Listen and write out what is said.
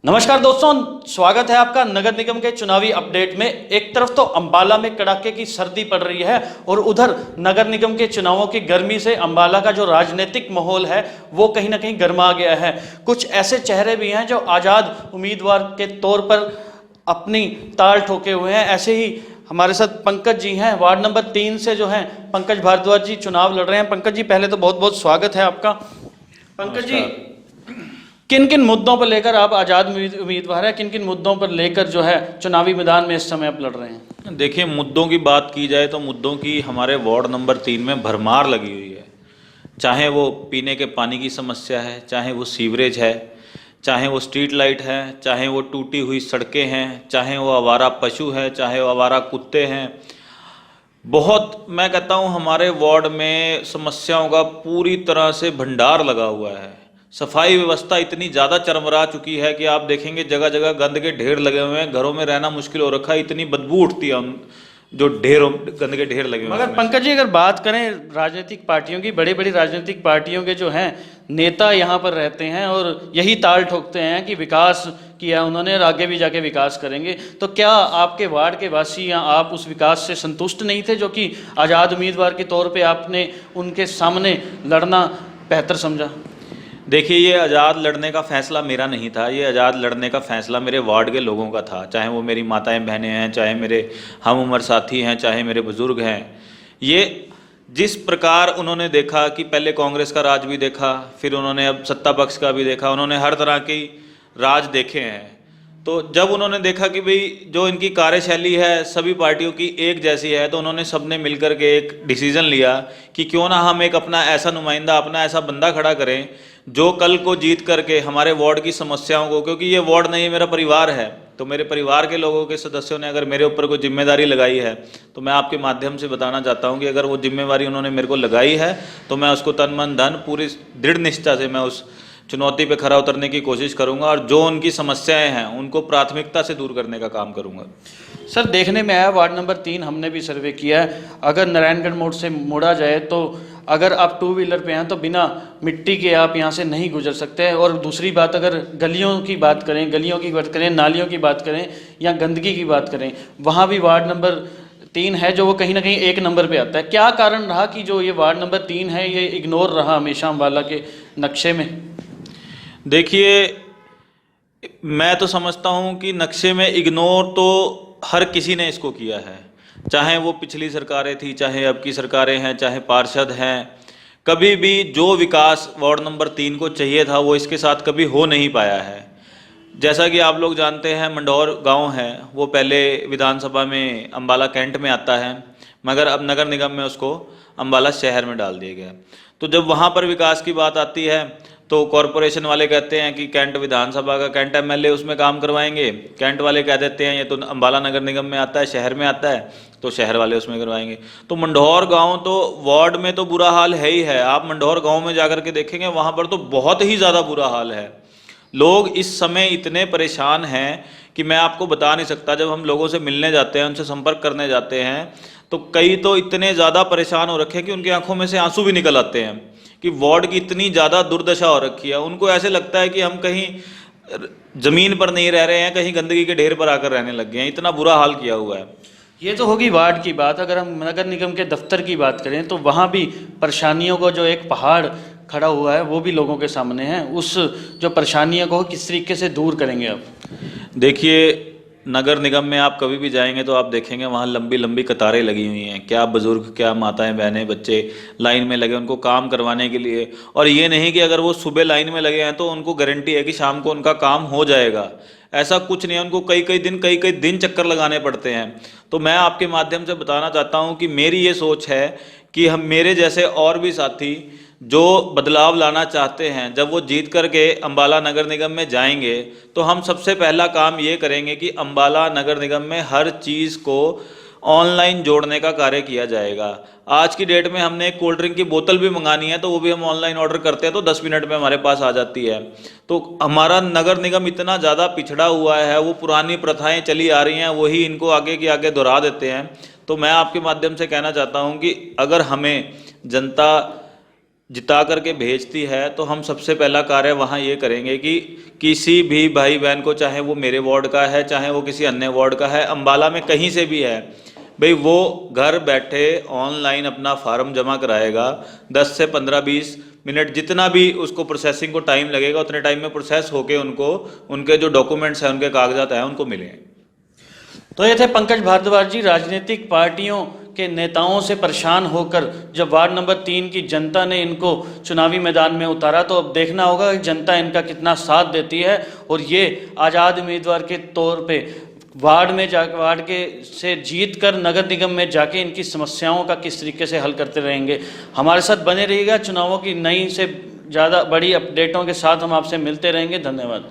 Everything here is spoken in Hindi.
नमस्कार दोस्तों, स्वागत है आपका नगर निगम के चुनावी अपडेट में। एक तरफ तो अंबाला में कड़ाके की सर्दी पड़ रही है और उधर नगर निगम के चुनावों की गर्मी से अंबाला का जो राजनीतिक माहौल है वो कहीं ना कहीं गर्मा गया है। कुछ ऐसे चेहरे भी हैं जो आज़ाद उम्मीदवार के तौर पर अपनी ताल ठोके हुए हैं। ऐसे ही हमारे साथ पंकज जी हैं, वार्ड नंबर 3 से जो हैं पंकज भारद्वाज जी चुनाव लड़ रहे हैं। पंकज जी, पहले तो बहुत बहुत स्वागत है आपका। पंकज जी, किन किन मुद्दों पर लेकर आप आज़ाद उम्मीदवार हैं, किन किन मुद्दों पर लेकर जो है चुनावी मैदान में इस समय आप लड़ रहे हैं? देखिए, मुद्दों की बात की जाए तो मुद्दों की हमारे वार्ड नंबर 3 में भरमार लगी हुई है। चाहे वो पीने के पानी की समस्या है, चाहे वो सीवरेज है, चाहे वो स्ट्रीट लाइट है, चाहे वो टूटी हुई सड़कें हैं, चाहे वो आवारा पशु है, चाहे वो आवारा कुत्ते हैं। बहुत, मैं कहता हूँ हमारे वार्ड में समस्याओं का पूरी तरह से भंडार लगा हुआ है। सफाई व्यवस्था इतनी ज़्यादा चरमरा चुकी है कि आप देखेंगे जगह जगह गंद के ढेर लगे हुए हैं। घरों में रहना मुश्किल हो रखा है, इतनी बदबू उठती है उन जो ढेरों गंद के ढेर लगे हुए हैं। मगर पंकज जी, अगर बात करें राजनीतिक पार्टियों की, बड़ी बड़ी राजनीतिक पार्टियों के जो हैं नेता यहाँ पर रहते हैं और यही ताल ठोकते हैं कि विकास किया उन्होंने और आगे भी जाके विकास करेंगे। तो क्या आपके वार्ड के वासी या आप उस विकास से संतुष्ट नहीं थे जो कि आज़ाद उम्मीदवार के तौर पे आपने उनके सामने लड़ना बेहतर समझा? देखिए, ये आज़ाद लड़ने का फैसला मेरा नहीं था। ये आज़ाद लड़ने का फैसला मेरे वार्ड के लोगों का था। चाहे वो मेरी माताएं बहनें हैं, चाहे मेरे हम उम्र साथी हैं, चाहे मेरे बुज़ुर्ग हैं। ये जिस प्रकार उन्होंने देखा कि पहले कांग्रेस का राज भी देखा, फिर उन्होंने अब सत्ता पक्ष का भी देखा, उन्होंने हर तरह की राज देखे हैं। तो जब उन्होंने देखा कि भाई जो इनकी कार्यशैली है सभी पार्टियों की एक जैसी है, तो उन्होंने सबने मिलकर के एक डिसीजन लिया कि क्यों ना हम एक अपना ऐसा नुमाइंदा, अपना ऐसा बंदा खड़ा करें जो कल को जीत करके हमारे वार्ड की समस्याओं को, क्योंकि ये वार्ड नहीं, मेरा परिवार है, तो मेरे परिवार के लोगों के सदस्यों ने अगर मेरे ऊपर कोई जिम्मेदारी लगाई है तो मैं आपके माध्यम से बताना चाहता हूँ कि अगर वो जिम्मेदारी उन्होंने मेरे को लगाई है तो मैं उसको तन मन धन पूरी दृढ़ निष्ठा से मैं उस चुनौती पे खरा उतरने की कोशिश करूंगा और जो उनकी समस्याएं हैं उनको प्राथमिकता से दूर करने का काम करूंगा। सर, देखने में आया वार्ड नंबर 3 हमने भी सर्वे किया है, अगर नारायणगढ़ मोड़ से मुड़ा जाए तो अगर आप 2 व्हीलर पे हैं तो बिना मिट्टी के आप यहाँ से नहीं गुजर सकते हैं। और दूसरी बात, अगर गलियों की बात करें, नालियों की बात करें या गंदगी की बात करें, वहाँ भी वार्ड नंबर 3 है जो वो कहीं ना कहीं 1 नंबर पे आता है। क्या कारण रहा कि जो ये वार्ड नंबर 3 है ये इग्नोर रहा हमेशा अम्बाला के नक्शे में? देखिए, मैं तो समझता हूँ कि नक्शे में इग्नोर तो हर किसी ने इसको किया है, चाहे वो पिछली सरकारें थी, चाहे अब की सरकारें हैं, चाहे पार्षद हैं। कभी भी जो विकास वार्ड नंबर 3 को चाहिए था वो इसके साथ कभी हो नहीं पाया है। जैसा कि आप लोग जानते हैं, मंडौर गांव है वो पहले विधानसभा में अम्बाला कैंट में आता है, मगर अब नगर निगम में उसको अम्बाला शहर में डाल दिया गया। तो जब वहाँ पर विकास की बात आती है तो कॉरपोरेशन वाले कहते हैं कि कैंट विधानसभा का कैंट एमएलए उसमें काम करवाएंगे, कैंट वाले कह देते हैं ये तो अम्बाला नगर निगम में आता है, शहर में आता है, तो शहर वाले उसमें करवाएंगे। तो मंडौर गांव तो वार्ड में तो बुरा हाल है ही है। आप मंडौर गांव में जाकर के देखेंगे वहाँ पर तो बहुत ही ज़्यादा बुरा हाल है। लोग इस समय इतने परेशान हैं कि मैं आपको बता नहीं सकता। जब हम लोगों से मिलने जाते हैं, उनसे संपर्क करने जाते हैं, तो कई तो इतने ज़्यादा परेशान हो रखे हैं कि उनकी आंखों में से आंसू भी निकल आते हैं कि वार्ड की इतनी ज़्यादा दुर्दशा हो रखी है। उनको ऐसे लगता है कि हम कहीं ज़मीन पर नहीं रह रहे हैं, कहीं गंदगी के ढेर पर आकर रहने लग गए हैं। इतना बुरा हाल किया हुआ है। ये तो होगी वार्ड की बात। अगर हम नगर निगम के दफ्तर की बात करें तो वहाँ भी परेशानियों को जो एक पहाड़ खड़ा हुआ है वो भी लोगों के सामने है। उस जो परेशानियों को किस तरीके से दूर करेंगे आप? देखिए, नगर निगम में आप कभी भी जाएंगे तो आप देखेंगे वहाँ लंबी लंबी कतारें लगी हुई हैं। क्या बुजुर्ग, क्या माताएं बहनें, बच्चे लाइन में लगे उनको काम करवाने के लिए। और ये नहीं कि अगर वो सुबह लाइन में लगे हैं तो उनको गारंटी है कि शाम को उनका काम हो जाएगा। ऐसा कुछ नहीं है, उनको कई कई दिन चक्कर लगाने पड़ते हैं। तो मैं आपके माध्यम से बताना चाहता हूँ कि मेरी ये सोच है कि हम, मेरे जैसे और भी साथी जो बदलाव लाना चाहते हैं, जब वो जीत करके अम्बाला नगर निगम में जाएंगे तो हम सबसे पहला काम ये करेंगे कि अम्बाला नगर निगम में हर चीज़ को ऑनलाइन जोड़ने का कार्य किया जाएगा। आज की डेट में हमने एक कोल्ड ड्रिंक की बोतल भी मंगानी है तो वो भी हम ऑनलाइन ऑर्डर करते हैं तो 10 मिनट में हमारे पास आ जाती है। तो हमारा नगर निगम इतना ज़्यादा पिछड़ा हुआ है, वो पुरानी प्रथाएं चली आ रही हैं, वही इनको आगे के आगे दोहरा देते हैं। तो मैं आपके माध्यम से कहना चाहता हूँ कि अगर हमें जनता जिता करके भेजती है तो हम सबसे पहला कार्य वहाँ ये करेंगे कि किसी भी भाई बहन को, चाहे वो मेरे वार्ड का है चाहे वो किसी अन्य वार्ड का है, अम्बाला में कहीं से भी है भाई, वो घर बैठे ऑनलाइन अपना फार्म जमा कराएगा। 10 से 15-20 मिनट जितना भी उसको प्रोसेसिंग को टाइम लगेगा उतने टाइम में प्रोसेस होके उनको उनके जो डॉक्यूमेंट्स हैं, उनके कागजात हैं, उनको मिले। तो ये थे पंकज भारद्वाज जी, राजनीतिक पार्टियों के नेताओं से परेशान होकर जब वार्ड नंबर 3 की जनता ने इनको चुनावी मैदान में उतारा, तो अब देखना होगा कि जनता इनका कितना साथ देती है और ये आज़ाद उम्मीदवार के तौर पे वार्ड के से जीत कर नगर निगम में जाके इनकी समस्याओं का किस तरीके से हल करते रहेंगे। हमारे साथ बने रहिएगा, चुनावों की नई से ज़्यादा बड़ी अपडेटों के साथ हम आपसे मिलते रहेंगे। धन्यवाद।